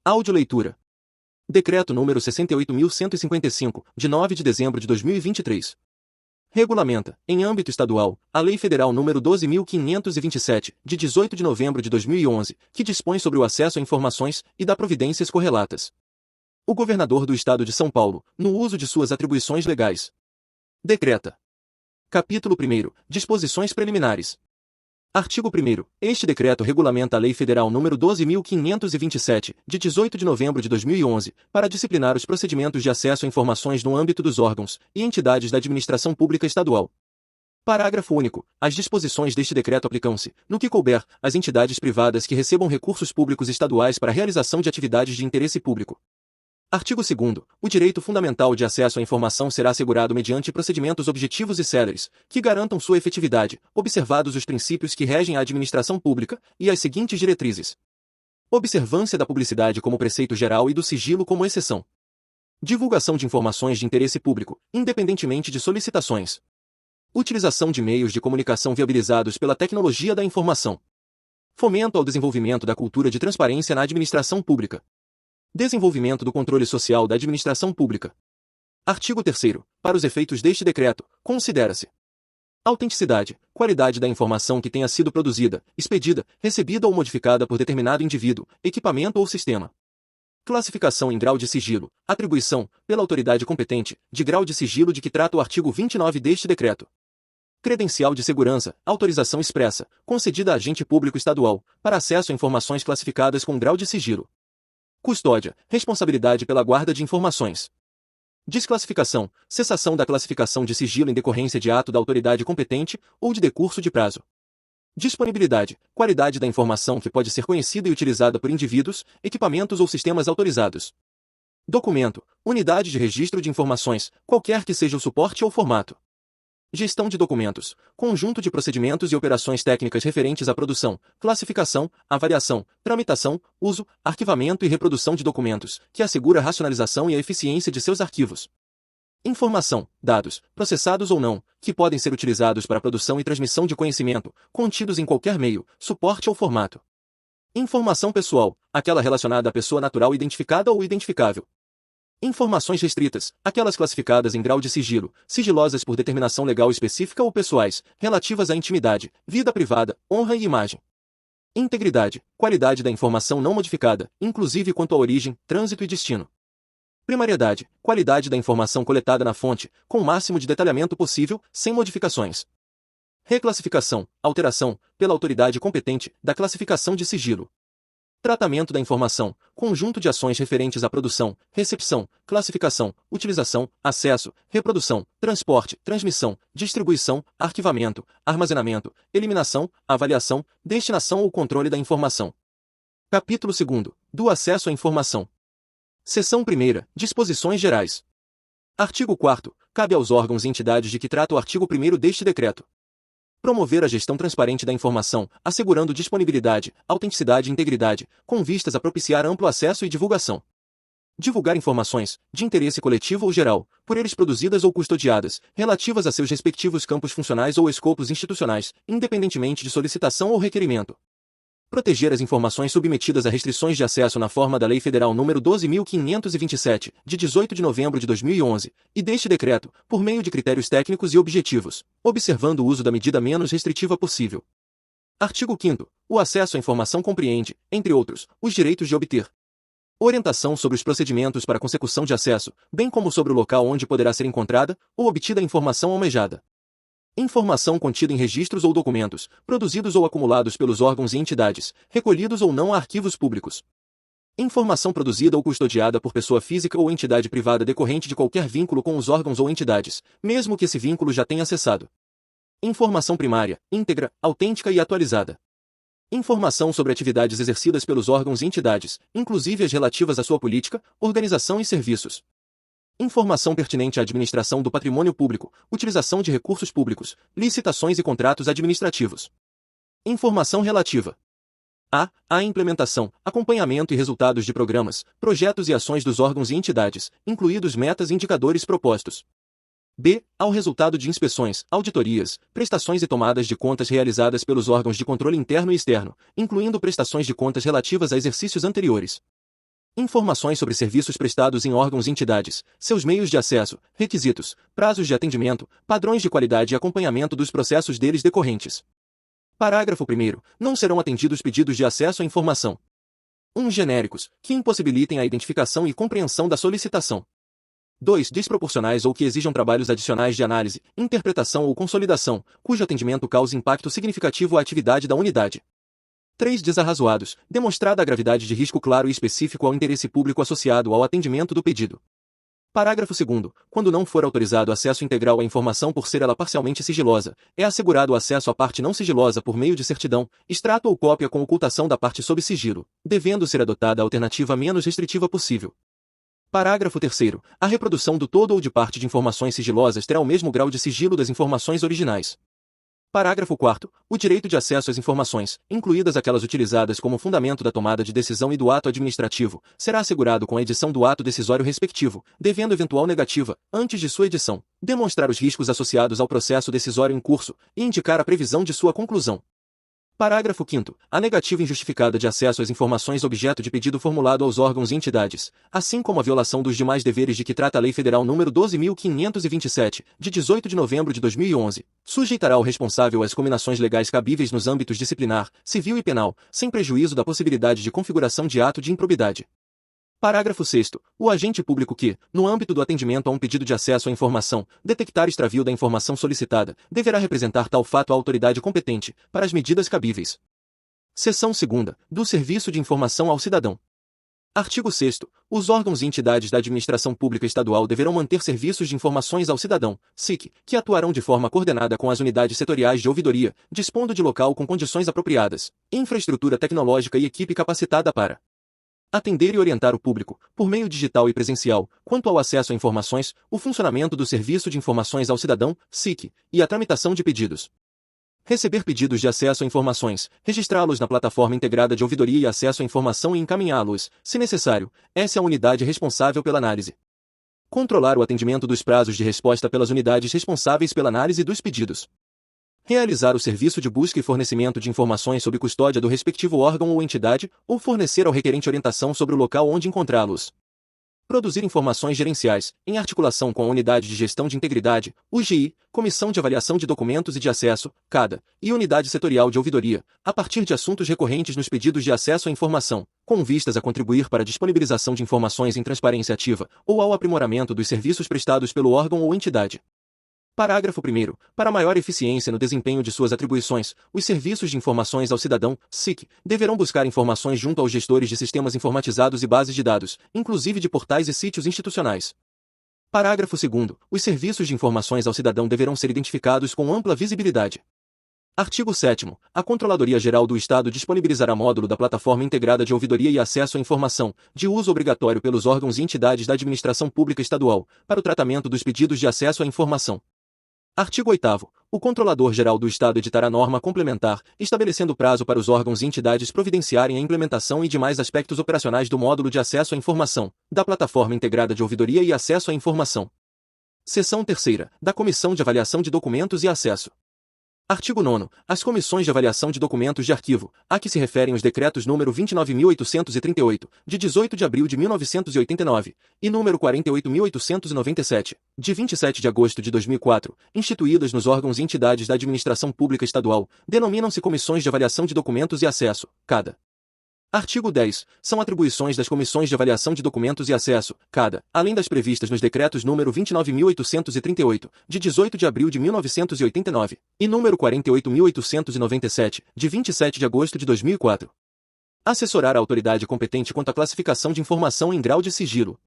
Audioleitura. Decreto número 68.155, de 9 de dezembro de 2023. Regulamenta, em âmbito estadual, a Lei Federal número 12.527, de 18 de novembro de 2011, que dispõe sobre o acesso a informações e dá providências correlatas. O governador do Estado de São Paulo, no uso de suas atribuições legais, decreta. Capítulo 1. Disposições preliminares. Artigo 1º. Este decreto regulamenta a Lei Federal nº 12.527, de 18 de novembro de 2011, para disciplinar os procedimentos de acesso a informações no âmbito dos órgãos e entidades da administração pública estadual. Parágrafo único. As disposições deste decreto aplicam-se, no que couber, às entidades privadas que recebam recursos públicos estaduais para a realização de atividades de interesse público. Artigo 2º. O direito fundamental de acesso à informação será assegurado mediante procedimentos objetivos e céleres, que garantam sua efetividade, observados os princípios que regem a administração pública, e as seguintes diretrizes. Observância da publicidade como preceito geral e do sigilo como exceção. Divulgação de informações de interesse público, independentemente de solicitações. Utilização de meios de comunicação viabilizados pela tecnologia da informação. Fomento ao desenvolvimento da cultura de transparência na administração pública. Desenvolvimento do controle social da administração pública. Artigo 3º. Para os efeitos deste decreto, considera-se: autenticidade, qualidade da informação que tenha sido produzida, expedida, recebida ou modificada por determinado indivíduo, equipamento ou sistema. Classificação em grau de sigilo, atribuição, pela autoridade competente, de grau de sigilo de que trata o artigo 29 deste decreto. Credencial de segurança, autorização expressa, concedida a agente público estadual, para acesso a informações classificadas com grau de sigilo. Custódia, responsabilidade pela guarda de informações. Desclassificação, cessação da classificação de sigilo em decorrência de ato da autoridade competente ou de decurso de prazo. Disponibilidade, qualidade da informação que pode ser conhecida e utilizada por indivíduos, equipamentos ou sistemas autorizados. Documento, unidade de registro de informações, qualquer que seja o suporte ou formato. Gestão de documentos, conjunto de procedimentos e operações técnicas referentes à produção, classificação, avaliação, tramitação, uso, arquivamento e reprodução de documentos, que assegura a racionalização e a eficiência de seus arquivos. Informação, dados, processados ou não, que podem ser utilizados para a produção e transmissão de conhecimento, contidos em qualquer meio, suporte ou formato. Informação pessoal, aquela relacionada à pessoa natural identificada ou identificável. Informações restritas, aquelas classificadas em grau de sigilo, sigilosas por determinação legal específica ou pessoais, relativas à intimidade, vida privada, honra e imagem. Integridade, qualidade da informação não modificada, inclusive quanto à origem, trânsito e destino. Primariedade, qualidade da informação coletada na fonte, com o máximo de detalhamento possível, sem modificações. Reclassificação, alteração, pela autoridade competente, da classificação de sigilo. Tratamento da informação, conjunto de ações referentes à produção, recepção, classificação, utilização, acesso, reprodução, transporte, transmissão, distribuição, arquivamento, armazenamento, eliminação, avaliação, destinação ou controle da informação. Capítulo 2º. Do acesso à informação. Seção 1ª. Disposições gerais. Artigo 4º. Cabe aos órgãos e entidades de que trata o artigo 1º deste decreto promover a gestão transparente da informação, assegurando disponibilidade, autenticidade e integridade, com vistas a propiciar amplo acesso e divulgação. Divulgar informações, de interesse coletivo ou geral, por eles produzidas ou custodiadas, relativas a seus respectivos campos funcionais ou escopos institucionais, independentemente de solicitação ou requerimento. Proteger as informações submetidas a restrições de acesso na forma da Lei Federal nº 12.527, de 18 de novembro de 2011, e deste decreto, por meio de critérios técnicos e objetivos, observando o uso da medida menos restritiva possível. Artigo 5º. O acesso à informação compreende, entre outros, os direitos de obter orientação sobre os procedimentos para consecução de acesso, bem como sobre o local onde poderá ser encontrada ou obtida a informação almejada. Informação contida em registros ou documentos, produzidos ou acumulados pelos órgãos e entidades, recolhidos ou não a arquivos públicos. Informação produzida ou custodiada por pessoa física ou entidade privada decorrente de qualquer vínculo com os órgãos ou entidades, mesmo que esse vínculo já tenha cessado. Informação primária, íntegra, autêntica e atualizada. Informação sobre atividades exercidas pelos órgãos e entidades, inclusive as relativas à sua política, organização e serviços. Informação pertinente à administração do patrimônio público, utilização de recursos públicos, licitações e contratos administrativos. Informação relativa à implementação, acompanhamento e resultados de programas, projetos e ações dos órgãos e entidades, incluídos metas e indicadores propostos. B. Ao resultado de inspeções, auditorias, prestações e tomadas de contas realizadas pelos órgãos de controle interno e externo, incluindo prestações de contas relativas a exercícios anteriores. Informações sobre serviços prestados em órgãos e entidades, seus meios de acesso, requisitos, prazos de atendimento, padrões de qualidade e acompanhamento dos processos deles decorrentes. Parágrafo 1º. Não serão atendidos pedidos de acesso à informação. 1. Genéricos, que impossibilitem a identificação e compreensão da solicitação. 2. Desproporcionais ou que exijam trabalhos adicionais de análise, interpretação ou consolidação, cujo atendimento cause impacto significativo à atividade da unidade. 3. Desarrazoados, demonstrada a gravidade de risco claro e específico ao interesse público associado ao atendimento do pedido. Parágrafo 2º. Quando não for autorizado acesso integral à informação por ser ela parcialmente sigilosa, é assegurado o acesso à parte não sigilosa por meio de certidão, extrato ou cópia com ocultação da parte sob sigilo, devendo ser adotada a alternativa menos restritiva possível. Parágrafo 3º. A reprodução do todo ou de parte de informações sigilosas terá o mesmo grau de sigilo das informações originais. Parágrafo 4º. O direito de acesso às informações, incluídas aquelas utilizadas como fundamento da tomada de decisão e do ato administrativo, será assegurado com a edição do ato decisório respectivo, devendo eventual negativa, antes de sua edição, demonstrar os riscos associados ao processo decisório em curso e indicar a previsão de sua conclusão. Parágrafo 5º. A negativa injustificada de acesso às informações objeto de pedido formulado aos órgãos e entidades, assim como a violação dos demais deveres de que trata a Lei Federal nº 12.527, de 18 de novembro de 2011, sujeitará o responsável às cominações legais cabíveis nos âmbitos disciplinar, civil e penal, sem prejuízo da possibilidade de configuração de ato de improbidade. Parágrafo 6º. O agente público que, no âmbito do atendimento a um pedido de acesso à informação, detectar extravio da informação solicitada, deverá representar tal fato à autoridade competente, para as medidas cabíveis. Seção 2ª. Do Serviço de Informação ao Cidadão. Artigo 6º. Os órgãos e entidades da administração pública estadual deverão manter serviços de informações ao cidadão, SIC, que atuarão de forma coordenada com as unidades setoriais de ouvidoria, dispondo de local com condições apropriadas, infraestrutura tecnológica e equipe capacitada para atender e orientar o público, por meio digital e presencial, quanto ao acesso a informações, o funcionamento do Serviço de Informações ao Cidadão, SIC, e a tramitação de pedidos. Receber pedidos de acesso a informações, registrá-los na plataforma integrada de ouvidoria e acesso à informação e encaminhá-los, se necessário, essa é a unidade responsável pela análise. Controlar o atendimento dos prazos de resposta pelas unidades responsáveis pela análise dos pedidos. Realizar o serviço de busca e fornecimento de informações sob custódia do respectivo órgão ou entidade, ou fornecer ao requerente orientação sobre o local onde encontrá-los. Produzir informações gerenciais, em articulação com a Unidade de Gestão de Integridade, UGI, Comissão de Avaliação de Documentos e de Acesso, CADA, e Unidade Setorial de Ouvidoria, a partir de assuntos recorrentes nos pedidos de acesso à informação, com vistas a contribuir para a disponibilização de informações em transparência ativa, ou ao aprimoramento dos serviços prestados pelo órgão ou entidade. Parágrafo 1º. Para maior eficiência no desempenho de suas atribuições, os serviços de informações ao cidadão, SIC, deverão buscar informações junto aos gestores de sistemas informatizados e bases de dados, inclusive de portais e sítios institucionais. Parágrafo 2º. Os serviços de informações ao cidadão deverão ser identificados com ampla visibilidade. Artigo 7º. A Controladoria Geral do Estado disponibilizará módulo da Plataforma Integrada de Ouvidoria e Acesso à Informação, de uso obrigatório pelos órgãos e entidades da Administração Pública Estadual, para o tratamento dos pedidos de acesso à informação. Artigo 8º. O Controlador-Geral do Estado editará norma complementar, estabelecendo prazo para os órgãos e entidades providenciarem a implementação e demais aspectos operacionais do módulo de acesso à informação, da Plataforma Integrada de Ouvidoria e Acesso à Informação. Seção 3ª. Da Comissão de Avaliação de Documentos e Acesso. Artigo 9º. As comissões de avaliação de documentos de arquivo, a que se referem os decretos nº 29.838, de 18 de abril de 1989, e nº 48.897, de 27 de agosto de 2004, instituídas nos órgãos e entidades da administração pública estadual, denominam-se Comissões de Avaliação de Documentos e Acesso, CADA. Artigo 10. São atribuições das Comissões de Avaliação de Documentos e Acesso, CADA, além das previstas nos decretos nº 29.838, de 18 de abril de 1989, e nº 48.897, de 27 de agosto de 2004. Assessorar a autoridade competente quanto à classificação de informação em grau de sigilo.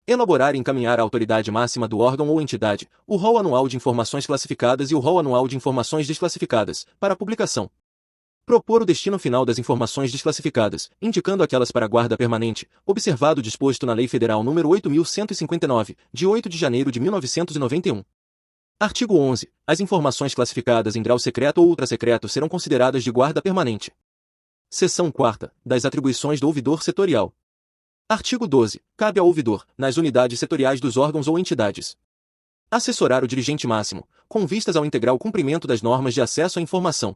Elaborar e encaminhar à autoridade máxima do órgão ou entidade, o rol anual de informações classificadas e o rol anual de informações desclassificadas, para publicação. Propor o destino final das informações desclassificadas, indicando aquelas para guarda permanente, observado o disposto na Lei Federal nº 8.159, de 8 de janeiro de 1991. Artigo 11. As informações classificadas em grau secreto ou ultrasecreto serão consideradas de guarda permanente. Seção 4ª. Das atribuições do ouvidor setorial. Artigo 12. Cabe ao ouvidor, nas unidades setoriais dos órgãos ou entidades, assessorar o dirigente máximo, com vistas ao integral cumprimento das normas de acesso à informação.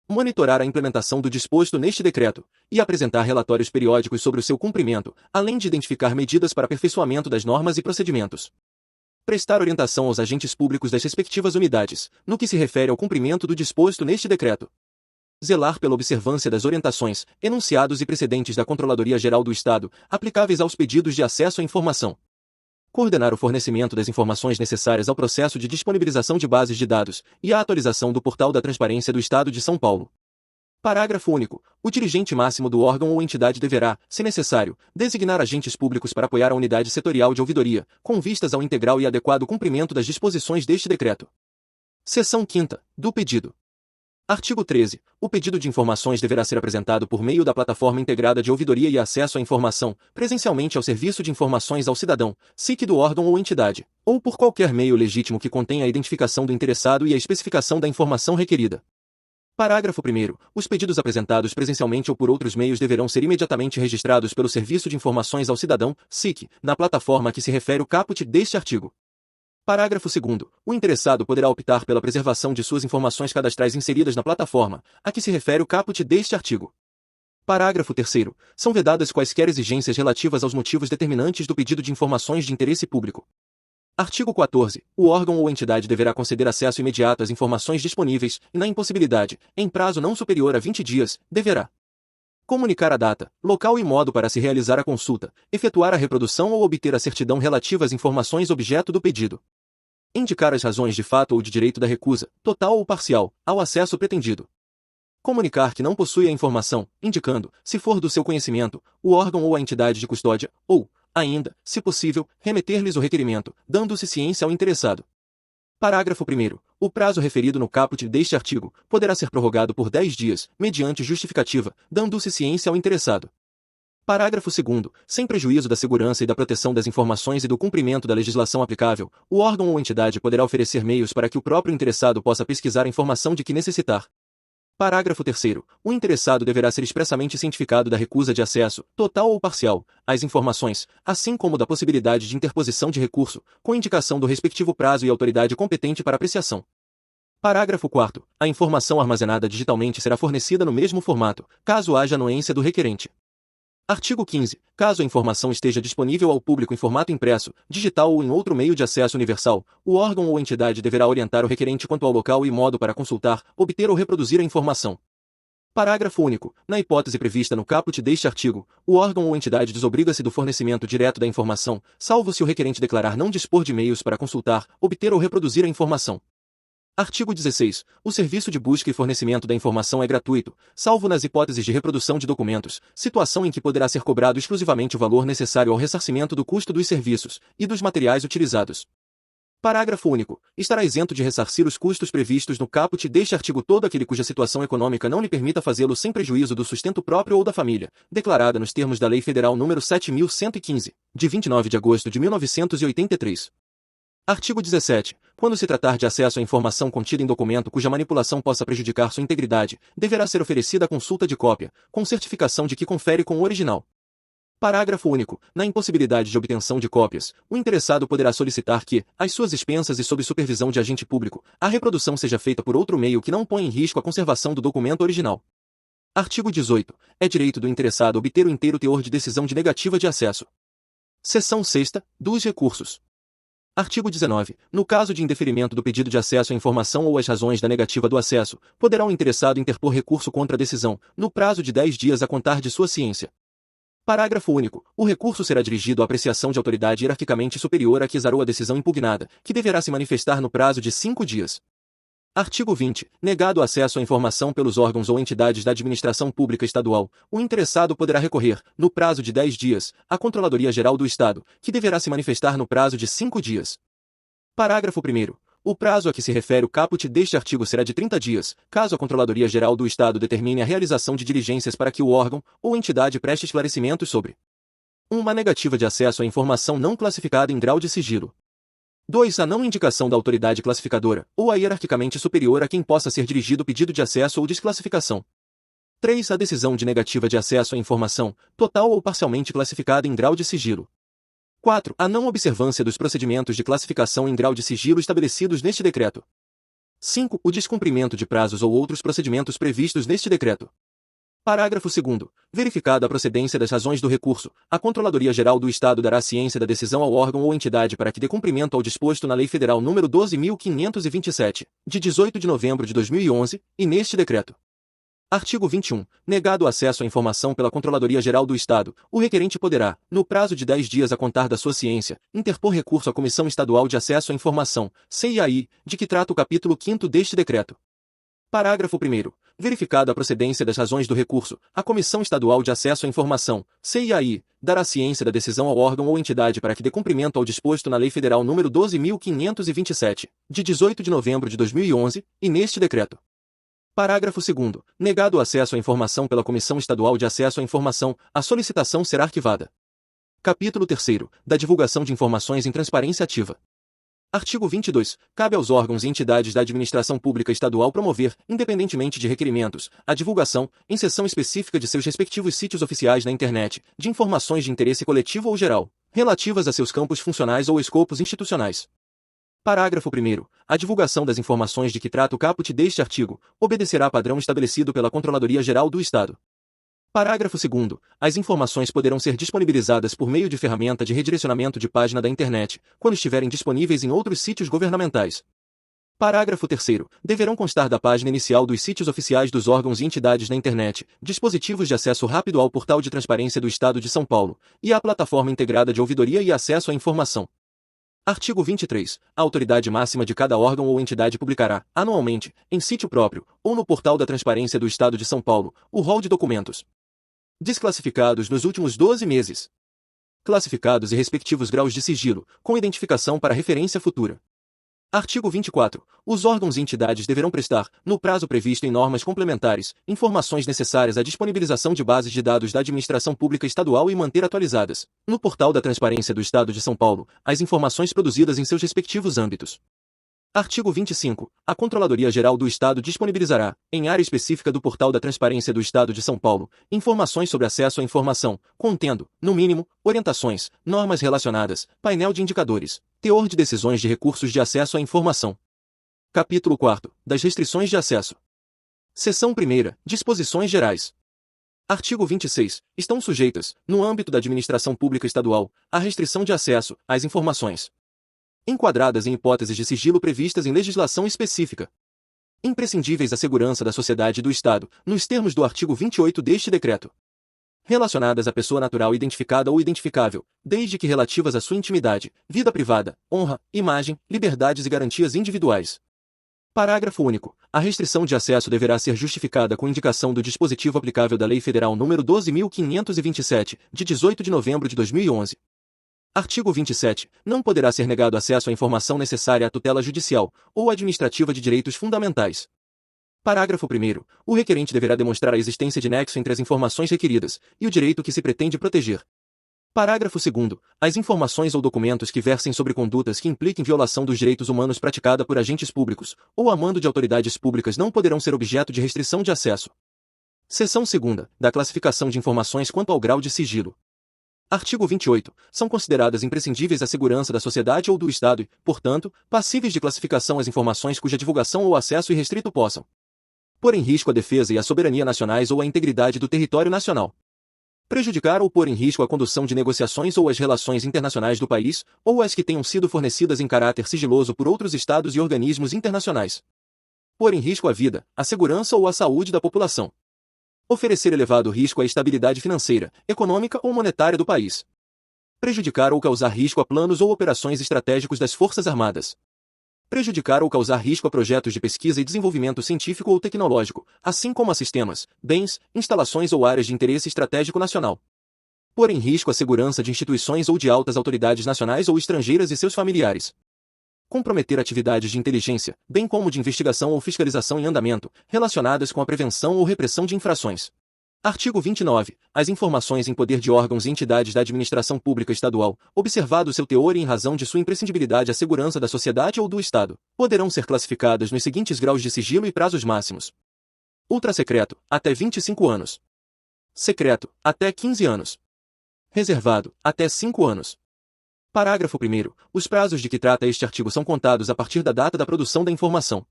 monitorar a implementação do disposto neste decreto e apresentar relatórios periódicos sobre o seu cumprimento, além de identificar medidas para aperfeiçoamento das normas e procedimentos. Prestar orientação aos agentes públicos das respectivas unidades, no que se refere ao cumprimento do disposto neste decreto. Zelar pela observância das orientações, enunciados e precedentes da Controladoria Geral do Estado, aplicáveis aos pedidos de acesso à informação. Coordenar o fornecimento das informações necessárias ao processo de disponibilização de bases de dados e a atualização do Portal da Transparência do Estado de São Paulo. Parágrafo único. O dirigente máximo do órgão ou entidade deverá, se necessário, designar agentes públicos para apoiar a unidade setorial de ouvidoria, com vistas ao integral e adequado cumprimento das disposições deste decreto. Seção 5ª. Do pedido. Artigo 13. O pedido de informações deverá ser apresentado por meio da Plataforma Integrada de Ouvidoria e Acesso à Informação, presencialmente ao Serviço de Informações ao Cidadão, SIC do órgão ou entidade, ou por qualquer meio legítimo que contenha a identificação do interessado e a especificação da informação requerida. Parágrafo 1º. Os pedidos apresentados presencialmente ou por outros meios deverão ser imediatamente registrados pelo Serviço de Informações ao Cidadão, SIC, na plataforma a que se refere o caput deste artigo. Parágrafo 2º. O interessado poderá optar pela preservação de suas informações cadastrais inseridas na plataforma, a que se refere o caput deste artigo. Parágrafo 3º. São vedadas quaisquer exigências relativas aos motivos determinantes do pedido de informações de interesse público. Artigo 14. O órgão ou entidade deverá conceder acesso imediato às informações disponíveis e, na impossibilidade, em prazo não superior a 20 dias, deverá comunicar a data, local e modo para se realizar a consulta, efetuar a reprodução ou obter a certidão relativa às informações objeto do pedido. Indicar as razões de fato ou de direito da recusa, total ou parcial, ao acesso pretendido. Comunicar que não possui a informação, indicando, se for do seu conhecimento, o órgão ou a entidade de custódia, ou, ainda, se possível, remeter-lhes o requerimento, dando-se ciência ao interessado. Parágrafo 1º. O prazo referido no caput deste artigo poderá ser prorrogado por 10 dias, mediante justificativa, dando-se ciência ao interessado. Parágrafo 2º. Sem prejuízo da segurança e da proteção das informações e do cumprimento da legislação aplicável, o órgão ou entidade poderá oferecer meios para que o próprio interessado possa pesquisar a informação de que necessitar. Parágrafo 3º. O interessado deverá ser expressamente cientificado da recusa de acesso, total ou parcial, às informações, assim como da possibilidade de interposição de recurso, com indicação do respectivo prazo e autoridade competente para apreciação. Parágrafo 4º. A informação armazenada digitalmente será fornecida no mesmo formato, caso haja anuência do requerente. Artigo 15. Caso a informação esteja disponível ao público em formato impresso, digital ou em outro meio de acesso universal, o órgão ou entidade deverá orientar o requerente quanto ao local e modo para consultar, obter ou reproduzir a informação. Parágrafo único. Na hipótese prevista no caput deste artigo, o órgão ou entidade desobriga-se do fornecimento direto da informação, salvo se o requerente declarar não dispor de meios para consultar, obter ou reproduzir a informação. Artigo 16. O serviço de busca e fornecimento da informação é gratuito, salvo nas hipóteses de reprodução de documentos, situação em que poderá ser cobrado exclusivamente o valor necessário ao ressarcimento do custo dos serviços e dos materiais utilizados. Parágrafo único. Estará isento de ressarcir os custos previstos no caput deste artigo todo aquele cuja situação econômica não lhe permita fazê-lo sem prejuízo do sustento próprio ou da família, declarada nos termos da Lei Federal nº 7.115, de 29 de agosto de 1983. Artigo 17. Quando se tratar de acesso à informação contida em documento cuja manipulação possa prejudicar sua integridade, deverá ser oferecida a consulta de cópia, com certificação de que confere com o original. Parágrafo único. Na impossibilidade de obtenção de cópias, o interessado poderá solicitar que, às suas expensas e sob supervisão de agente público, a reprodução seja feita por outro meio que não ponha em risco a conservação do documento original. Artigo 18. É direito do interessado obter o inteiro teor de decisão de negativa de acesso. Seção 6ª. Dos recursos. Artigo 19. No caso de indeferimento do pedido de acesso à informação ou as razões da negativa do acesso, poderá o interessado interpor recurso contra a decisão, no prazo de 10 dias a contar de sua ciência. Parágrafo único. O recurso será dirigido à apreciação de autoridade hierarquicamente superior a que exarou a decisão impugnada, que deverá se manifestar no prazo de 5 dias. Artigo 20. Negado acesso à informação pelos órgãos ou entidades da administração pública estadual, o interessado poderá recorrer, no prazo de 10 dias, à Controladoria Geral do Estado, que deverá se manifestar no prazo de 5 dias. Parágrafo 1º. O prazo a que se refere o caput deste artigo será de 30 dias, caso a Controladoria Geral do Estado determine a realização de diligências para que o órgão ou entidade preste esclarecimentos sobre uma negativa de acesso à informação não classificada em grau de sigilo. 2. A não indicação da autoridade classificadora, ou a hierarquicamente superior a quem possa ser dirigido o pedido de acesso ou desclassificação. 3. A decisão de negativa de acesso à informação, total ou parcialmente classificada em grau de sigilo. 4. A não observância dos procedimentos de classificação em grau de sigilo estabelecidos neste decreto. 5. O descumprimento de prazos ou outros procedimentos previstos neste decreto. Parágrafo 2º. Verificada a procedência das razões do recurso, a Controladoria-Geral do Estado dará ciência da decisão ao órgão ou entidade para que dê cumprimento ao disposto na Lei Federal nº 12.527, de 18 de novembro de 2011, e neste decreto. Artigo 21. Negado o acesso à informação pela Controladoria-Geral do Estado, o requerente poderá, no prazo de 10 dias a contar da sua ciência, interpor recurso à Comissão Estadual de Acesso à Informação, CIAI, de que trata o capítulo 5º deste decreto. Parágrafo 1º. Verificada a procedência das razões do recurso, a Comissão Estadual de Acesso à Informação, CIAI, dará ciência da decisão ao órgão ou entidade para que dê cumprimento ao disposto na Lei Federal nº 12.527, de 18 de novembro de 2011, e neste decreto. Parágrafo 2º. Negado o acesso à informação pela Comissão Estadual de Acesso à Informação, a solicitação será arquivada. Capítulo 3º. Da divulgação de informações em transparência ativa. Artigo 22. Cabe aos órgãos e entidades da administração pública estadual promover, independentemente de requerimentos, a divulgação, em seção específica de seus respectivos sítios oficiais na internet, de informações de interesse coletivo ou geral, relativas a seus campos funcionais ou escopos institucionais. Parágrafo 1º. A divulgação das informações de que trata o caput deste artigo obedecerá a padrão estabelecido pela Controladoria-Geral do Estado. Parágrafo 2º. As informações poderão ser disponibilizadas por meio de ferramenta de redirecionamento de página da internet, quando estiverem disponíveis em outros sítios governamentais. Parágrafo 3º. Deverão constar da página inicial dos sítios oficiais dos órgãos e entidades na internet, dispositivos de acesso rápido ao Portal de Transparência do Estado de São Paulo, e à Plataforma Integrada de Ouvidoria e Acesso à Informação. Artigo 23. A autoridade máxima de cada órgão ou entidade publicará, anualmente, em sítio próprio, ou no Portal da Transparência do Estado de São Paulo, o rol de documentos desclassificados nos últimos 12 meses, classificados e respectivos graus de sigilo, com identificação para referência futura. Artigo 24. Os órgãos e entidades deverão prestar, no prazo previsto em normas complementares, informações necessárias à disponibilização de bases de dados da administração pública estadual e manter atualizadas, no Portal da Transparência do Estado de São Paulo, as informações produzidas em seus respectivos âmbitos. Artigo 25. A Controladoria-Geral do Estado disponibilizará, em área específica do Portal da Transparência do Estado de São Paulo, informações sobre acesso à informação, contendo, no mínimo, orientações, normas relacionadas, painel de indicadores, teor de decisões de recursos de acesso à informação. Capítulo 4. Das restrições de acesso. Seção 1ª. Disposições gerais. Artigo 26. Estão sujeitas, no âmbito da administração pública estadual, à restrição de acesso às informações enquadradas em hipóteses de sigilo previstas em legislação específica, imprescindíveis à segurança da sociedade e do Estado, nos termos do artigo 28 deste decreto, relacionadas à pessoa natural identificada ou identificável, desde que relativas à sua intimidade, vida privada, honra, imagem, liberdades e garantias individuais. Parágrafo único. A restrição de acesso deverá ser justificada com indicação do dispositivo aplicável da Lei Federal nº 12.527, de 18 de novembro de 2011. Artigo 27. Não poderá ser negado acesso à informação necessária à tutela judicial ou administrativa de direitos fundamentais. Parágrafo 1º. O requerente deverá demonstrar a existência de nexo entre as informações requeridas e o direito que se pretende proteger. Parágrafo 2º. As informações ou documentos que versem sobre condutas que impliquem violação dos direitos humanos praticada por agentes públicos ou a mando de autoridades públicas não poderão ser objeto de restrição de acesso. Seção 2ª. Da classificação de informações quanto ao grau de sigilo. Artigo 28. São consideradas imprescindíveis à segurança da sociedade ou do Estado e, portanto, passíveis de classificação as informações cuja divulgação ou acesso irrestrito possam pôr em risco a defesa e a soberania nacionais ou a integridade do território nacional, prejudicar ou pôr em risco a condução de negociações ou as relações internacionais do país, ou as que tenham sido fornecidas em caráter sigiloso por outros estados e organismos internacionais, pôr em risco a vida, a segurança ou a saúde da população, oferecer elevado risco à estabilidade financeira, econômica ou monetária do país, prejudicar ou causar risco a planos ou operações estratégicos das Forças Armadas, prejudicar ou causar risco a projetos de pesquisa e desenvolvimento científico ou tecnológico, assim como a sistemas, bens, instalações ou áreas de interesse estratégico nacional, pôr em risco a segurança de instituições ou de altas autoridades nacionais ou estrangeiras e seus familiares, comprometer atividades de inteligência, bem como de investigação ou fiscalização em andamento, relacionadas com a prevenção ou repressão de infrações. Artigo 29. As informações em poder de órgãos e entidades da administração pública estadual, observado seu teor e em razão de sua imprescindibilidade à segurança da sociedade ou do Estado, poderão ser classificadas nos seguintes graus de sigilo e prazos máximos. Ultrasecreto, até 25 anos. Secreto, até 15 anos. Reservado, até 5 anos. Parágrafo 1º. Os prazos de que trata este artigo são contados a partir da data da produção da informação.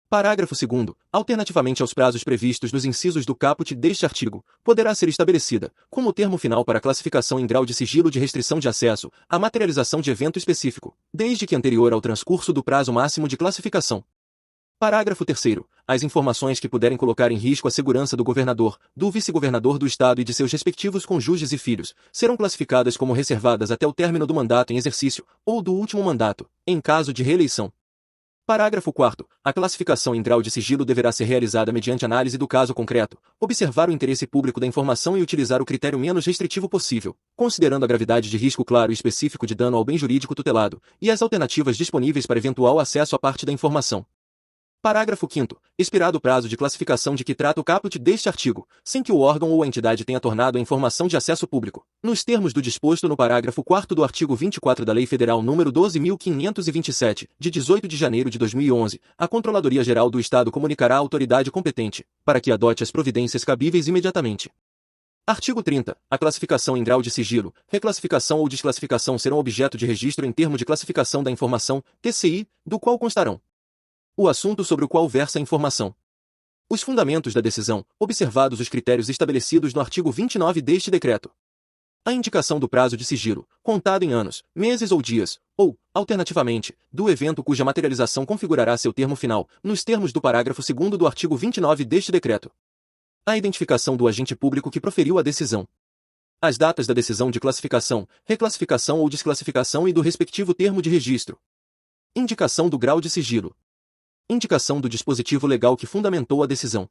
Parágrafo 2º. Alternativamente aos prazos previstos nos incisos do caput deste artigo, poderá ser estabelecida, como termo final para a classificação em grau de sigilo de restrição de acesso, a materialização de evento específico, desde que anterior ao transcurso do prazo máximo de classificação. Parágrafo 3º. As informações que puderem colocar em risco a segurança do governador, do vice-governador do Estado e de seus respectivos cônjuges e filhos, serão classificadas como reservadas até o término do mandato em exercício, ou do último mandato, em caso de reeleição. Parágrafo 4º. A classificação em grau de sigilo deverá ser realizada mediante análise do caso concreto, observar o interesse público da informação e utilizar o critério menos restritivo possível, considerando a gravidade de risco claro e específico de dano ao bem jurídico tutelado, e as alternativas disponíveis para eventual acesso à parte da informação. Parágrafo 5º. Expirado o prazo de classificação de que trata o caput deste artigo, sem que o órgão ou a entidade tenha tornado a informação de acesso público, nos termos do disposto no parágrafo 4º do artigo 24 da Lei Federal nº 12.527, de 18 de janeiro de 2011, a Controladoria Geral do Estado comunicará à autoridade competente, para que adote as providências cabíveis imediatamente. Artigo 30. A classificação em grau de sigilo, reclassificação ou desclassificação serão objeto de registro em termo de classificação da informação, TCI, do qual constarão o assunto sobre o qual versa a informação, os fundamentos da decisão, observados os critérios estabelecidos no artigo 29 deste decreto, a indicação do prazo de sigilo, contado em anos, meses ou dias, ou, alternativamente, do evento cuja materialização configurará seu termo final, nos termos do parágrafo 2º do artigo 29 deste decreto, a identificação do agente público que proferiu a decisão, as datas da decisão de classificação, reclassificação ou desclassificação e do respectivo termo de registro, indicação do grau de sigilo, indicação do dispositivo legal que fundamentou a decisão.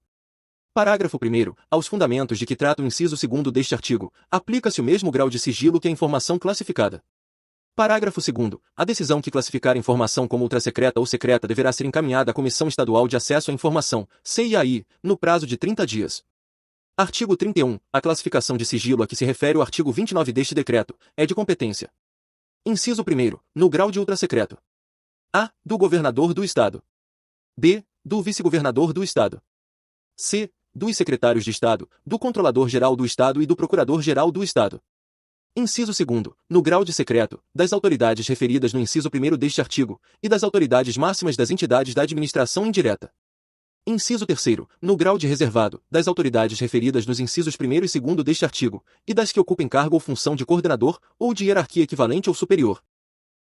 Parágrafo 1º. Aos fundamentos de que trata o inciso 2º deste artigo, aplica-se o mesmo grau de sigilo que a informação classificada. Parágrafo 2º. A decisão que classificar informação como ultrasecreta ou secreta deverá ser encaminhada à Comissão Estadual de Acesso à Informação, CIAI, no prazo de 30 dias. Artigo 31. A classificação de sigilo a que se refere o artigo 29 deste decreto é de competência. Inciso 1º. No grau de ultrasecreto. A. Do governador do Estado. B. Do vice-governador do Estado. C. Dos secretários de Estado, do Controlador-Geral do Estado e do Procurador-Geral do Estado. Inciso 2º. No grau de secreto, das autoridades referidas no inciso 1º deste artigo, e das autoridades máximas das entidades da administração indireta. Inciso 3º. No grau de reservado, das autoridades referidas nos incisos 1º e 2º deste artigo, e das que ocupem cargo ou função de coordenador, ou de hierarquia equivalente ou superior.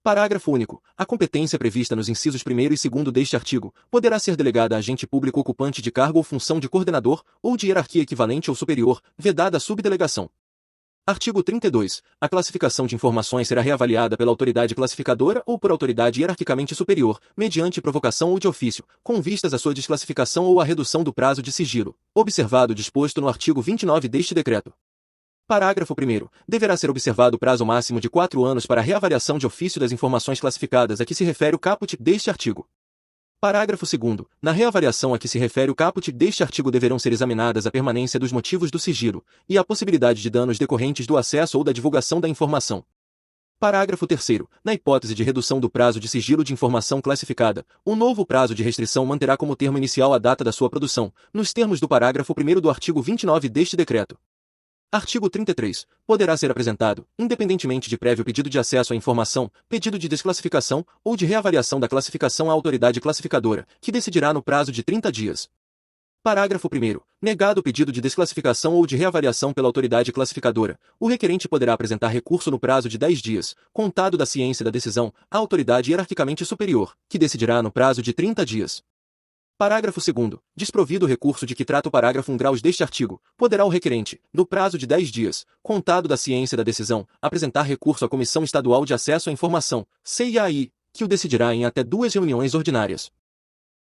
Parágrafo único. A competência prevista nos incisos 1º e 2º deste artigo poderá ser delegada a agente público ocupante de cargo ou função de coordenador ou de hierarquia equivalente ou superior, vedada a subdelegação. Artigo 32. A classificação de informações será reavaliada pela autoridade classificadora ou por autoridade hierarquicamente superior, mediante provocação ou de ofício, com vistas à sua desclassificação ou à redução do prazo de sigilo, observado o disposto no artigo 29 deste decreto. Parágrafo 1º. Deverá ser observado o prazo máximo de 4 anos para a reavaliação de ofício das informações classificadas a que se refere o caput deste artigo. Parágrafo 2º. Na reavaliação a que se refere o caput deste artigo deverão ser examinadas a permanência dos motivos do sigilo e a possibilidade de danos decorrentes do acesso ou da divulgação da informação. Parágrafo 3º. Na hipótese de redução do prazo de sigilo de informação classificada, o novo prazo de restrição manterá como termo inicial a data da sua produção, nos termos do parágrafo 1º do artigo 29 deste decreto. Artigo 33. Poderá ser apresentado, independentemente de prévio pedido de acesso à informação, pedido de desclassificação ou de reavaliação da classificação à autoridade classificadora, que decidirá no prazo de 30 dias. Parágrafo 1º. Negado o pedido de desclassificação ou de reavaliação pela autoridade classificadora, o requerente poderá apresentar recurso no prazo de 10 dias, contado da ciência da decisão, à autoridade hierarquicamente superior, que decidirá no prazo de 30 dias. Parágrafo 2º. Desprovido o recurso de que trata o parágrafo 1 graus deste artigo, poderá o requerente, no prazo de 10 dias, contado da ciência da decisão, apresentar recurso à Comissão Estadual de Acesso à Informação, CIAI, que o decidirá em até 2 reuniões ordinárias.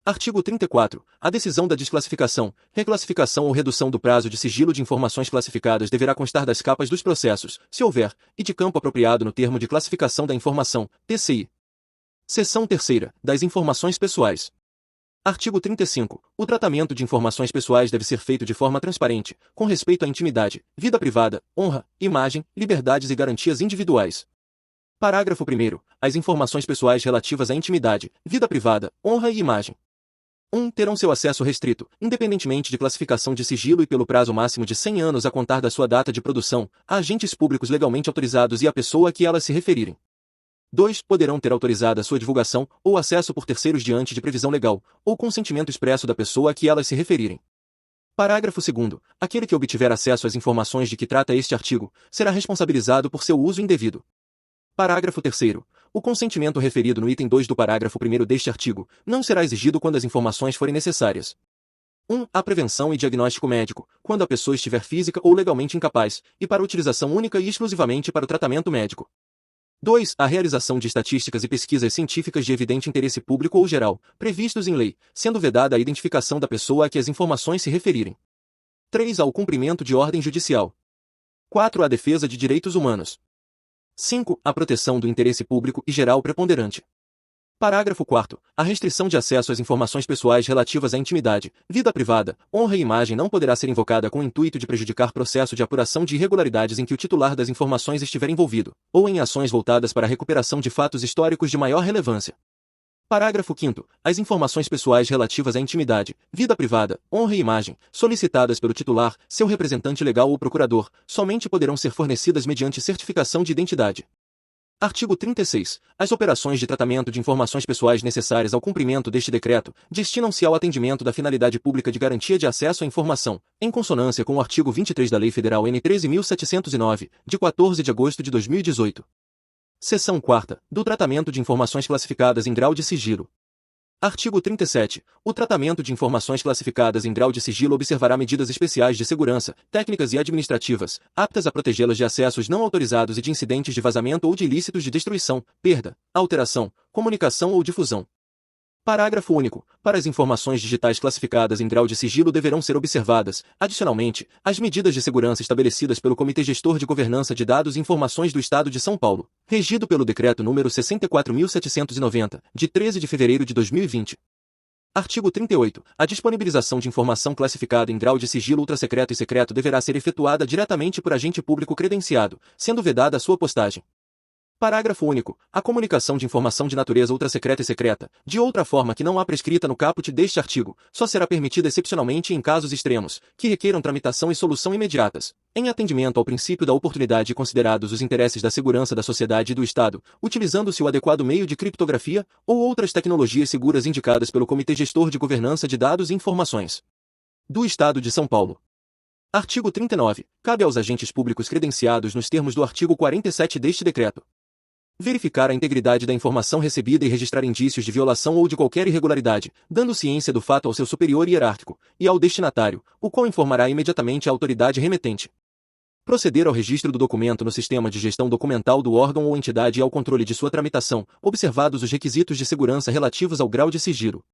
Artigo 34. A decisão da desclassificação, reclassificação ou redução do prazo de sigilo de informações classificadas deverá constar das capas dos processos, se houver, e de campo apropriado no termo de classificação da informação, TCI. Seção 3ª. Das informações pessoais. Artigo 35. O tratamento de informações pessoais deve ser feito de forma transparente, com respeito à intimidade, vida privada, honra, imagem, liberdades e garantias individuais. Parágrafo 1º. As informações pessoais relativas à intimidade, vida privada, honra e imagem. 1. Terão seu acesso restrito, independentemente de classificação de sigilo e pelo prazo máximo de 100 anos a contar da sua data de produção, a agentes públicos legalmente autorizados e à pessoa a que elas se referirem. 2. Poderão ter autorizada sua divulgação ou acesso por terceiros diante de previsão legal, ou consentimento expresso da pessoa a que elas se referirem. Parágrafo 2º. Aquele que obtiver acesso às informações de que trata este artigo, será responsabilizado por seu uso indevido. Parágrafo 3º. O consentimento referido no item 2 do parágrafo 1º deste artigo não será exigido quando as informações forem necessárias. 1. A prevenção e diagnóstico médico, quando a pessoa estiver física ou legalmente incapaz, e para utilização única e exclusivamente para o tratamento médico. 2. A realização de estatísticas e pesquisas científicas de evidente interesse público ou geral, previstos em lei, sendo vedada a identificação da pessoa a que as informações se referirem. 3. Ao cumprimento de ordem judicial. 4. A defesa de direitos humanos. 5. A proteção do interesse público e geral preponderante. Parágrafo 4º. A restrição de acesso às informações pessoais relativas à intimidade, vida privada, honra e imagem não poderá ser invocada com o intuito de prejudicar processo de apuração de irregularidades em que o titular das informações estiver envolvido, ou em ações voltadas para a recuperação de fatos históricos de maior relevância. Parágrafo 5º. As informações pessoais relativas à intimidade, vida privada, honra e imagem, solicitadas pelo titular, seu representante legal ou procurador, somente poderão ser fornecidas mediante certificação de identidade. Artigo 36. As operações de tratamento de informações pessoais necessárias ao cumprimento deste decreto destinam-se ao atendimento da finalidade pública de garantia de acesso à informação, em consonância com o artigo 23 da Lei Federal N. 13.709, de 14 de agosto de 2018. Seção 4ª. Do tratamento de informações classificadas em grau de sigilo. Artigo 37. O tratamento de informações classificadas em grau de sigilo observará medidas especiais de segurança, técnicas e administrativas, aptas a protegê-las de acessos não autorizados e de incidentes de vazamento ou de ilícitos de destruição, perda, alteração, comunicação ou difusão. Parágrafo único. Para as informações digitais classificadas em grau de sigilo deverão ser observadas, adicionalmente, as medidas de segurança estabelecidas pelo Comitê Gestor de Governança de Dados e Informações do Estado de São Paulo, regido pelo Decreto número 64.790, de 13 de fevereiro de 2020. Artigo 38. A disponibilização de informação classificada em grau de sigilo ultrassecreto e secreto deverá ser efetuada diretamente por agente público credenciado, sendo vedada a sua postagem. Parágrafo único. A comunicação de informação de natureza ultrassecreta e secreta, de outra forma que não há prescrita no caput deste artigo, só será permitida excepcionalmente em casos extremos, que requeram tramitação e solução imediatas, em atendimento ao princípio da oportunidade e considerados os interesses da segurança da sociedade e do Estado, utilizando-se o adequado meio de criptografia ou outras tecnologias seguras indicadas pelo Comitê Gestor de Governança de Dados e Informações do Estado de São Paulo. Artigo 39. Cabe aos agentes públicos credenciados nos termos do artigo 47 deste decreto verificar a integridade da informação recebida e registrar indícios de violação ou de qualquer irregularidade, dando ciência do fato ao seu superior hierárquico, e ao destinatário, o qual informará imediatamente a autoridade remetente. Proceder ao registro do documento no sistema de gestão documental do órgão ou entidade e ao controle de sua tramitação, observados os requisitos de segurança relativos ao grau de sigilo.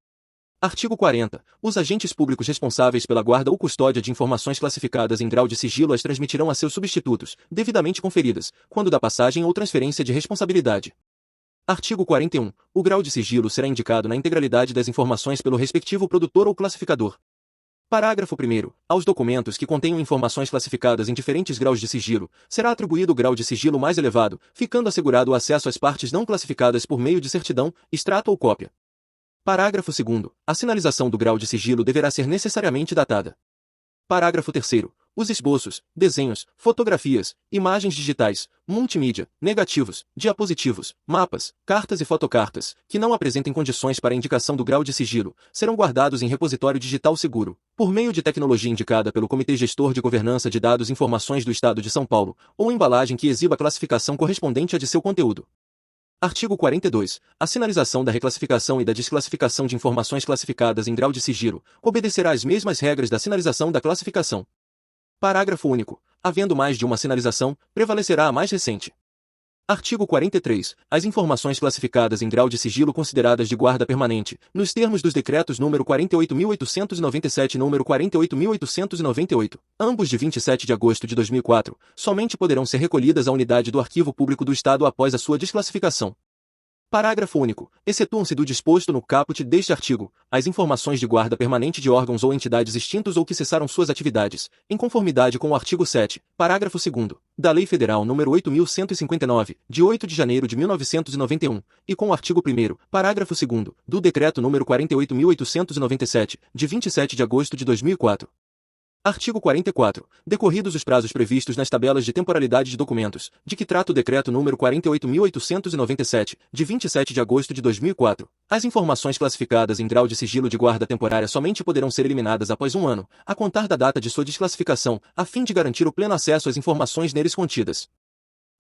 Artigo 40. Os agentes públicos responsáveis pela guarda ou custódia de informações classificadas em grau de sigilo as transmitirão a seus substitutos, devidamente conferidas, quando da passagem ou transferência de responsabilidade. Artigo 41. O grau de sigilo será indicado na integralidade das informações pelo respectivo produtor ou classificador. Parágrafo 1º. Aos documentos que contenham informações classificadas em diferentes graus de sigilo, será atribuído o grau de sigilo mais elevado, ficando assegurado o acesso às partes não classificadas por meio de certidão, extrato ou cópia. Parágrafo 2º. A sinalização do grau de sigilo deverá ser necessariamente datada. Parágrafo 3º. Os esboços, desenhos, fotografias, imagens digitais, multimídia, negativos, diapositivos, mapas, cartas e fotocartas, que não apresentem condições para a indicação do grau de sigilo, serão guardados em repositório digital seguro, por meio de tecnologia indicada pelo Comitê Gestor de Governança de Dados e Informações do Estado de São Paulo, ou embalagem que exiba a classificação correspondente à de seu conteúdo. Artigo 42. A sinalização da reclassificação e da desclassificação de informações classificadas em grau de sigilo obedecerá às mesmas regras da sinalização da classificação. Parágrafo único. Havendo mais de uma sinalização, prevalecerá a mais recente. Artigo 43. As informações classificadas em grau de sigilo consideradas de guarda permanente, nos termos dos decretos nº 48.897 e nº 48.898, ambos de 27 de agosto de 2004, somente poderão ser recolhidas à unidade do Arquivo Público do Estado após a sua desclassificação. Parágrafo único. Excetuam-se do disposto no caput deste artigo, as informações de guarda permanente de órgãos ou entidades extintos ou que cessaram suas atividades, em conformidade com o artigo 7, parágrafo 2º, da Lei Federal nº 8.159, de 8 de janeiro de 1991, e com o artigo 1º, parágrafo 2º, do Decreto nº 48.897, de 27 de agosto de 2004. Artigo 44. Decorridos os prazos previstos nas tabelas de temporalidade de documentos, de que trata o Decreto número 48.897, de 27 de agosto de 2004, as informações classificadas em grau de sigilo de guarda temporária somente poderão ser eliminadas após 1 ano, a contar da data de sua desclassificação, a fim de garantir o pleno acesso às informações neles contidas.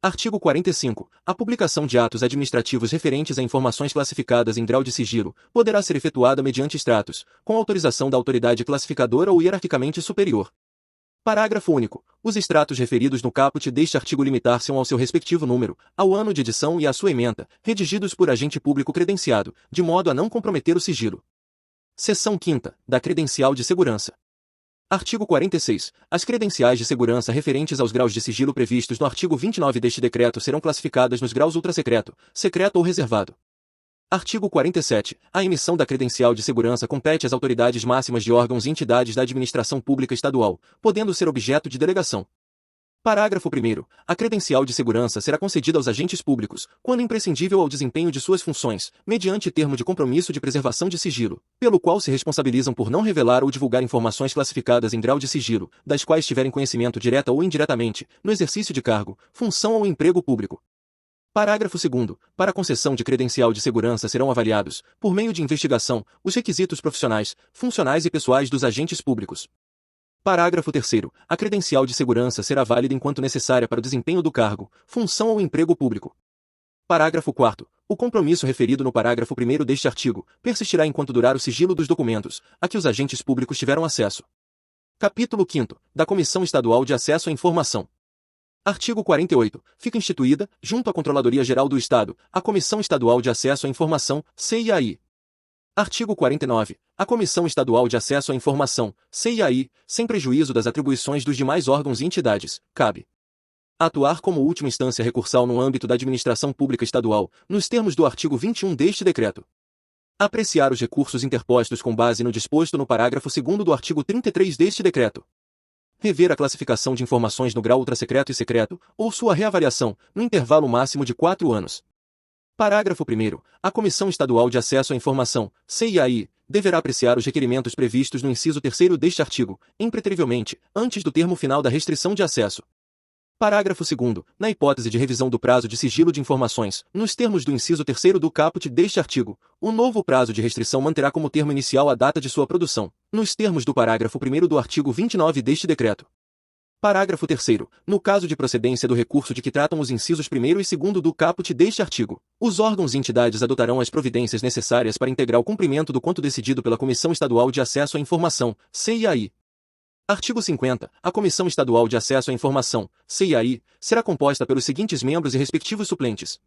Artigo 45. A publicação de atos administrativos referentes a informações classificadas em grau de sigilo poderá ser efetuada mediante extratos, com autorização da autoridade classificadora ou hierarquicamente superior. Parágrafo único. Os extratos referidos no caput deste artigo limitar-se-ão ao seu respectivo número, ao ano de edição e à sua ementa, redigidos por agente público credenciado, de modo a não comprometer o sigilo. Seção 5ª, da Credencial de Segurança. Artigo 46. As credenciais de segurança referentes aos graus de sigilo previstos no artigo 29 deste decreto serão classificadas nos graus ultrasecreto, secreto ou reservado. Artigo 47. A emissão da credencial de segurança compete às autoridades máximas de órgãos e entidades da administração pública estadual, podendo ser objeto de delegação. Parágrafo 1º. A credencial de segurança será concedida aos agentes públicos, quando imprescindível ao desempenho de suas funções, mediante termo de compromisso de preservação de sigilo, pelo qual se responsabilizam por não revelar ou divulgar informações classificadas em grau de sigilo, das quais tiverem conhecimento direta ou indiretamente, no exercício de cargo, função ou emprego público. Parágrafo 2º. Para a concessão de credencial de segurança serão avaliados, por meio de investigação, os requisitos profissionais, funcionais e pessoais dos agentes públicos. Parágrafo 3º. A credencial de segurança será válida enquanto necessária para o desempenho do cargo, função ou emprego público. Parágrafo 4º. O compromisso referido no parágrafo 1º deste artigo persistirá enquanto durar o sigilo dos documentos, a que os agentes públicos tiveram acesso. Capítulo 5º. Da Comissão Estadual de Acesso à Informação. Artigo 48. Fica instituída, junto à Controladoria Geral do Estado, a Comissão Estadual de Acesso à Informação, CIAI. Artigo 49. A Comissão Estadual de Acesso à Informação, CIAI, sem prejuízo das atribuições dos demais órgãos e entidades, cabe atuar como última instância recursal no âmbito da administração pública estadual, nos termos do artigo 21 deste decreto. Apreciar os recursos interpostos com base no disposto no parágrafo 2º do artigo 33 deste decreto. Rever a classificação de informações no grau ultrasecreto e secreto, ou sua reavaliação, no intervalo máximo de 4 anos. Parágrafo 1º. A Comissão Estadual de Acesso à Informação, CIAI, deverá apreciar os requerimentos previstos no inciso 3º deste artigo, impreterivelmente, antes do termo final da restrição de acesso. Parágrafo 2º. Na hipótese de revisão do prazo de sigilo de informações, nos termos do inciso 3º do caput deste artigo, o novo prazo de restrição manterá como termo inicial a data de sua produção, nos termos do parágrafo 1º do artigo 29 deste decreto. Parágrafo 3º. No caso de procedência do recurso de que tratam os incisos 1º e 2º do caput deste artigo, os órgãos e entidades adotarão as providências necessárias para integrar o cumprimento do quanto decidido pela Comissão Estadual de Acesso à Informação, CIAI. Artigo 50. A Comissão Estadual de Acesso à Informação, CIAI, será composta pelos seguintes membros e respectivos suplentes.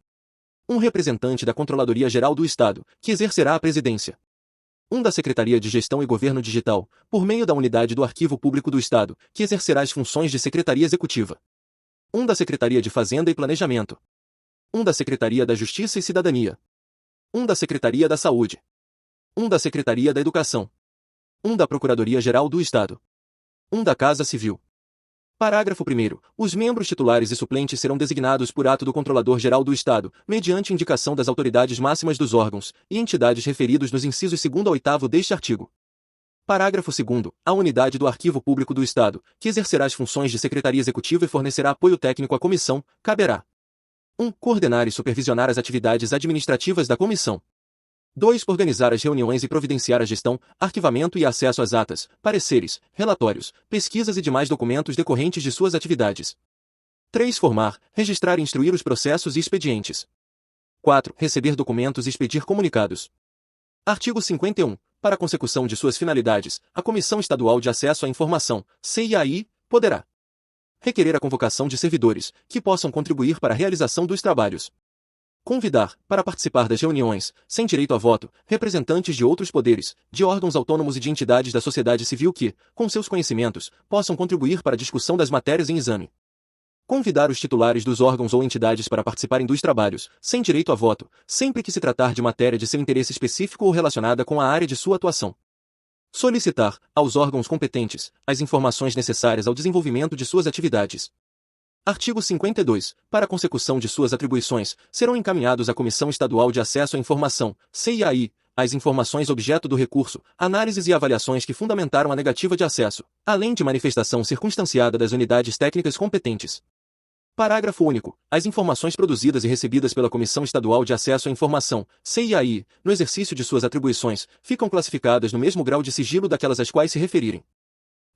Um representante da Controladoria Geral do Estado, que exercerá a presidência. Um da Secretaria de Gestão e Governo Digital, por meio da Unidade do Arquivo Público do Estado, que exercerá as funções de Secretaria Executiva. Um da Secretaria de Fazenda e Planejamento. Um da Secretaria da Justiça e Cidadania. Um da Secretaria da Saúde. Um da Secretaria da Educação. Um da Procuradoria-Geral do Estado. Um da Casa Civil. Parágrafo 1º. Os membros titulares e suplentes serão designados por ato do Controlador-Geral do Estado, mediante indicação das autoridades máximas dos órgãos e entidades referidos nos incisos 2º a 8º deste artigo. Parágrafo 2º. A Unidade do Arquivo Público do Estado, que exercerá as funções de Secretaria Executiva e fornecerá apoio técnico à Comissão, caberá 1. Coordenar e supervisionar as atividades administrativas da Comissão. 2. Organizar as reuniões e providenciar a gestão, arquivamento e acesso às atas, pareceres, relatórios, pesquisas e demais documentos decorrentes de suas atividades. 3. Formar, registrar e instruir os processos e expedientes. 4. Receber documentos e expedir comunicados. Artigo 51. Para a consecução de suas finalidades, a Comissão Estadual de Acesso à Informação, CIAI, poderá requerer a convocação de servidores, que possam contribuir para a realização dos trabalhos. Convidar, para participar das reuniões, sem direito a voto, representantes de outros poderes, de órgãos autônomos e de entidades da sociedade civil que, com seus conhecimentos, possam contribuir para a discussão das matérias em exame. Convidar os titulares dos órgãos ou entidades para participarem dos trabalhos, sem direito a voto, sempre que se tratar de matéria de seu interesse específico ou relacionada com a área de sua atuação. Solicitar, aos órgãos competentes, as informações necessárias ao desenvolvimento de suas atividades. Artigo 52. Para a consecução de suas atribuições, serão encaminhados à Comissão Estadual de Acesso à Informação, CIAI, as informações objeto do recurso, análises e avaliações que fundamentaram a negativa de acesso, além de manifestação circunstanciada das unidades técnicas competentes. Parágrafo único. As informações produzidas e recebidas pela Comissão Estadual de Acesso à Informação, CIAI, no exercício de suas atribuições, ficam classificadas no mesmo grau de sigilo daquelas às quais se referirem.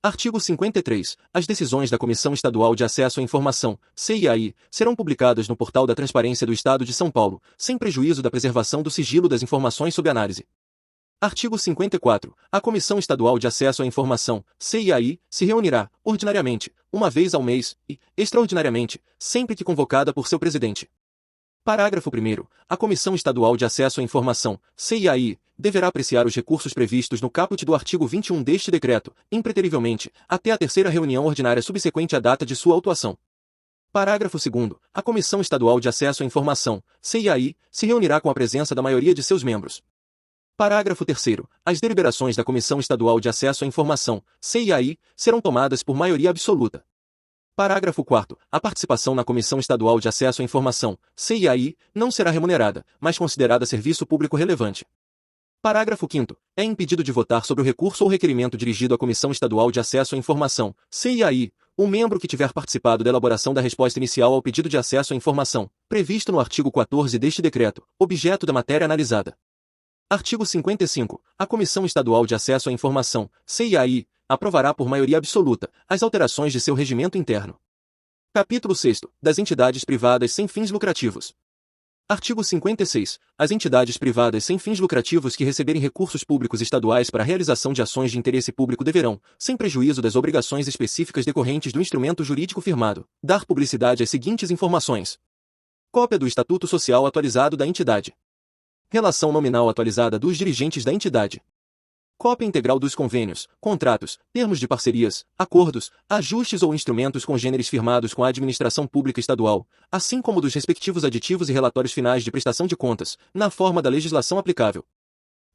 Artigo 53. As decisões da Comissão Estadual de Acesso à Informação, CIAI, serão publicadas no Portal da Transparência do Estado de São Paulo, sem prejuízo da preservação do sigilo das informações sob análise. Artigo 54. A Comissão Estadual de Acesso à Informação, CIAI, se reunirá, ordinariamente, uma vez ao mês, e, extraordinariamente, sempre que convocada por seu presidente. Parágrafo 1º. A Comissão Estadual de Acesso à Informação, CIAI, deverá apreciar os recursos previstos no caput do artigo 21 deste decreto, impreterivelmente, até a terceira reunião ordinária subsequente à data de sua autuação. Parágrafo 2º. A Comissão Estadual de Acesso à Informação, CIAI, se reunirá com a presença da maioria de seus membros. Parágrafo 3º. As deliberações da Comissão Estadual de Acesso à Informação, CIAI, serão tomadas por maioria absoluta. Parágrafo 4º. A participação na Comissão Estadual de Acesso à Informação, CIAI, não será remunerada, mas considerada serviço público relevante. Parágrafo 5º. É impedido de votar sobre o recurso ou requerimento dirigido à Comissão Estadual de Acesso à Informação, CIAI, o membro que tiver participado da elaboração da resposta inicial ao pedido de acesso à informação, previsto no artigo 14 deste decreto, objeto da matéria analisada. Artigo 55. A Comissão Estadual de Acesso à Informação, CIAI, aprovará por maioria absoluta as alterações de seu regimento interno. Capítulo 6º. Das entidades privadas sem fins lucrativos. Artigo 56. As entidades privadas sem fins lucrativos que receberem recursos públicos estaduais para a realização de ações de interesse público deverão, sem prejuízo das obrigações específicas decorrentes do instrumento jurídico firmado, dar publicidade às seguintes informações: cópia do Estatuto Social atualizado da entidade. Relação nominal atualizada dos dirigentes da entidade. Cópia integral dos convênios, contratos, termos de parcerias, acordos, ajustes ou instrumentos congêneres firmados com a administração pública estadual, assim como dos respectivos aditivos e relatórios finais de prestação de contas, na forma da legislação aplicável.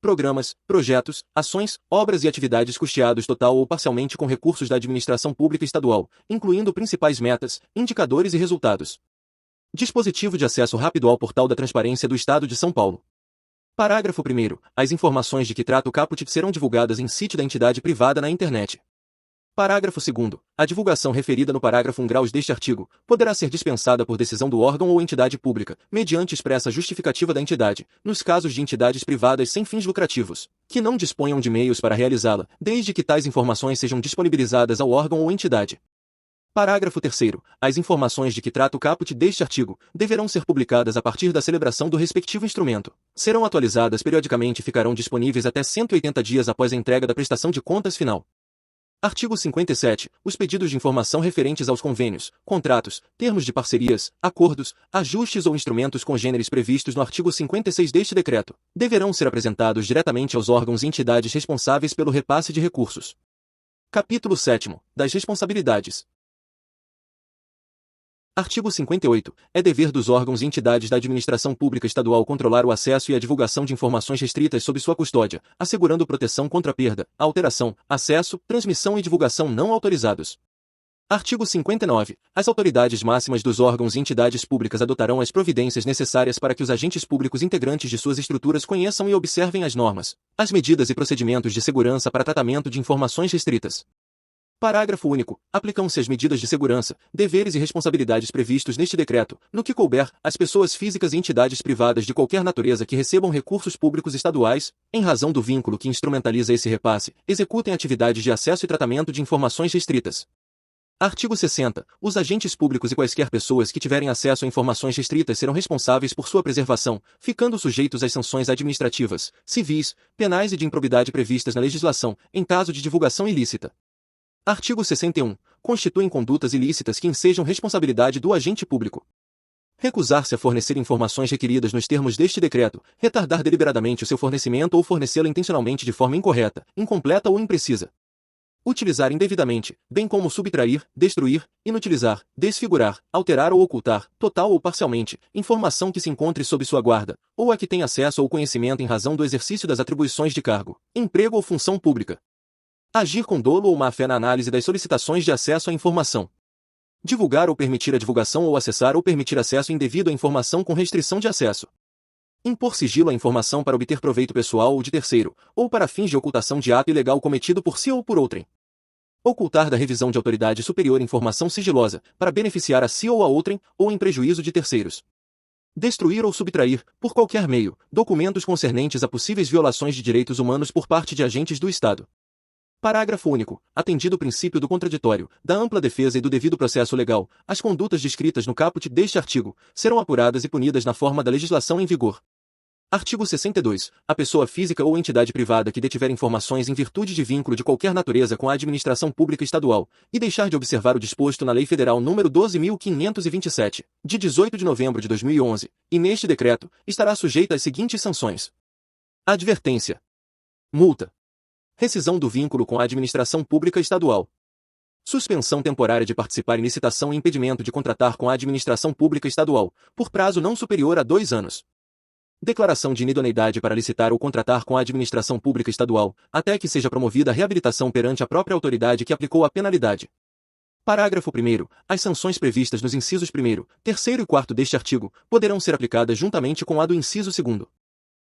Programas, projetos, ações, obras e atividades custeados total ou parcialmente com recursos da administração pública estadual, incluindo principais metas, indicadores e resultados. Dispositivo de acesso rápido ao Portal da Transparência do Estado de São Paulo. Parágrafo 1º. As informações de que trata o caput serão divulgadas em sítio da entidade privada na internet. Parágrafo 2º. A divulgação referida no parágrafo 1 graus deste artigo poderá ser dispensada por decisão do órgão ou entidade pública, mediante expressa justificativa da entidade, nos casos de entidades privadas sem fins lucrativos, que não disponham de meios para realizá-la, desde que tais informações sejam disponibilizadas ao órgão ou entidade. Parágrafo 3º. As informações de que trata o caput deste artigo deverão ser publicadas a partir da celebração do respectivo instrumento. Serão atualizadas periodicamente e ficarão disponíveis até 180 dias após a entrega da prestação de contas final. Artigo 57. Os pedidos de informação referentes aos convênios, contratos, termos de parcerias, acordos, ajustes ou instrumentos congêneres previstos no artigo 56 deste decreto deverão ser apresentados diretamente aos órgãos e entidades responsáveis pelo repasse de recursos. Capítulo 7º. Das responsabilidades. Artigo 58. É dever dos órgãos e entidades da administração pública estadual controlar o acesso e a divulgação de informações restritas sob sua custódia, assegurando proteção contra perda, alteração, acesso, transmissão e divulgação não autorizados. Artigo 59. As autoridades máximas dos órgãos e entidades públicas adotarão as providências necessárias para que os agentes públicos integrantes de suas estruturas conheçam e observem as normas, as medidas e procedimentos de segurança para tratamento de informações restritas. Parágrafo único. Aplicam-se as medidas de segurança, deveres e responsabilidades previstos neste decreto, no que couber, às pessoas físicas e entidades privadas de qualquer natureza que recebam recursos públicos estaduais, em razão do vínculo que instrumentaliza esse repasse, executem atividades de acesso e tratamento de informações restritas. Artigo 60. Os agentes públicos e quaisquer pessoas que tiverem acesso a informações restritas serão responsáveis por sua preservação, ficando sujeitos às sanções administrativas, civis, penais e de improbidade previstas na legislação, em caso de divulgação ilícita. Artigo 61. Constituem condutas ilícitas que ensejam responsabilidade do agente público: recusar-se a fornecer informações requeridas nos termos deste decreto, retardar deliberadamente o seu fornecimento ou fornecê-la intencionalmente de forma incorreta, incompleta ou imprecisa. Utilizar indevidamente, bem como subtrair, destruir, inutilizar, desfigurar, alterar ou ocultar, total ou parcialmente, informação que se encontre sob sua guarda, ou a que tenha acesso ou conhecimento em razão do exercício das atribuições de cargo, emprego ou função pública. Agir com dolo ou má-fé na análise das solicitações de acesso à informação. Divulgar ou permitir a divulgação ou acessar ou permitir acesso indevido à informação com restrição de acesso. impor sigilo à informação para obter proveito pessoal ou de terceiro, ou para fins de ocultação de ato ilegal cometido por si ou por outrem. Ocultar da revisão de autoridade superior informação sigilosa, para beneficiar a si ou a outrem, ou em prejuízo de terceiros. Destruir ou subtrair, por qualquer meio, documentos concernentes a possíveis violações de direitos humanos por parte de agentes do Estado. Parágrafo único. Atendido o princípio do contraditório, da ampla defesa e do devido processo legal, as condutas descritas no caput deste artigo serão apuradas e punidas na forma da legislação em vigor. Artigo 62. A pessoa física ou entidade privada que detiver informações em virtude de vínculo de qualquer natureza com a administração pública estadual, e deixar de observar o disposto na Lei Federal nº 12.527, de 18 de novembro de 2011, e neste decreto, estará sujeita às seguintes sanções: advertência, multa, rescisão do vínculo com a administração pública estadual, suspensão temporária de participar em licitação e impedimento de contratar com a administração pública estadual, por prazo não superior a 2 anos. Declaração de inidoneidade para licitar ou contratar com a administração pública estadual, até que seja promovida a reabilitação perante a própria autoridade que aplicou a penalidade. Parágrafo 1º. As sanções previstas nos incisos 1º, 3º e 4º deste artigo poderão ser aplicadas juntamente com a do inciso 2º.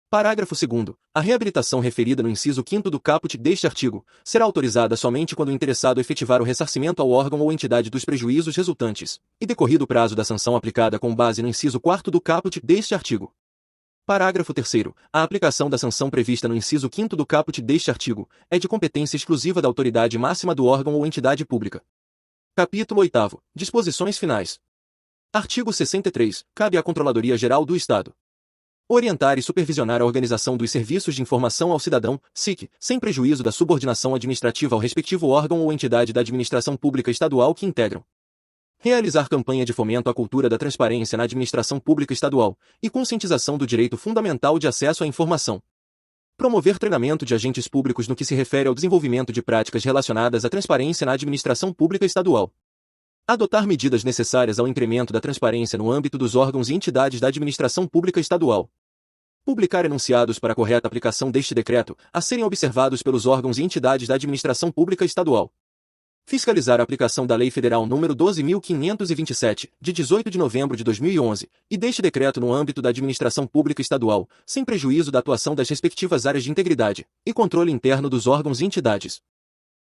Parágrafo 2º. A reabilitação referida no inciso 5º do caput deste artigo será autorizada somente quando o interessado efetivar o ressarcimento ao órgão ou entidade dos prejuízos resultantes, e decorrido o prazo da sanção aplicada com base no inciso 4º do caput deste artigo. Parágrafo 3º. A aplicação da sanção prevista no inciso 5º do caput deste artigo é de competência exclusiva da autoridade máxima do órgão ou entidade pública. Capítulo 8º. Disposições finais. Artigo 63. Cabe à Controladoria Geral do Estado orientar e supervisionar a organização dos serviços de informação ao cidadão, SIC, sem prejuízo da subordinação administrativa ao respectivo órgão ou entidade da administração pública estadual que integram. Realizar campanha de fomento à cultura da transparência na administração pública estadual e conscientização do direito fundamental de acesso à informação. Promover treinamento de agentes públicos no que se refere ao desenvolvimento de práticas relacionadas à transparência na administração pública estadual. Adotar medidas necessárias ao incremento da transparência no âmbito dos órgãos e entidades da administração pública estadual. Publicar enunciados para a correta aplicação deste decreto, a serem observados pelos órgãos e entidades da administração pública estadual. Fiscalizar a aplicação da Lei Federal nº 12.527, de 18 de novembro de 2011, e deste decreto no âmbito da administração pública estadual, sem prejuízo da atuação das respectivas áreas de integridade e controle interno dos órgãos e entidades.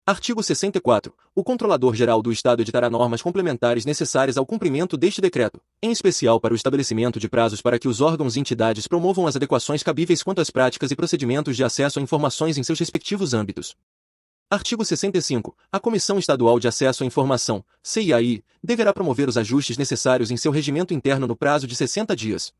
Artigo 64. O Controlador-Geral do Estado editará normas complementares necessárias ao cumprimento deste decreto, em especial para o estabelecimento de prazos para que os órgãos e entidades promovam as adequações cabíveis quanto às práticas e procedimentos de acesso a informações em seus respectivos âmbitos. Artigo 65. A Comissão Estadual de Acesso à Informação, CIAI, deverá promover os ajustes necessários em seu regimento interno no prazo de 60 dias.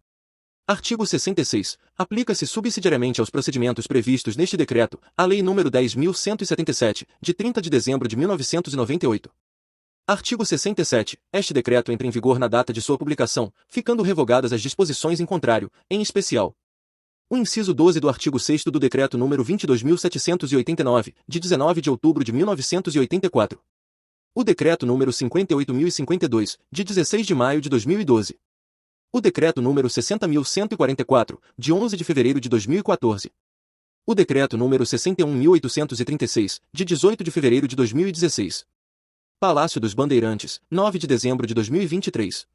Artigo 66. Aplica-se subsidiariamente aos procedimentos previstos neste decreto, a Lei nº 10.177, de 30 de dezembro de 1998. Artigo 67. Este decreto entra em vigor na data de sua publicação, ficando revogadas as disposições em contrário, em especial: o inciso 12 do artigo 6º do Decreto nº 22.789, de 19 de outubro de 1984. O Decreto nº 58.052, de 16 de maio de 2012. O Decreto nº 60.144, de 11 de fevereiro de 2014. O Decreto nº 61.836, de 18 de fevereiro de 2016. Palácio dos Bandeirantes, 9 de dezembro de 2023.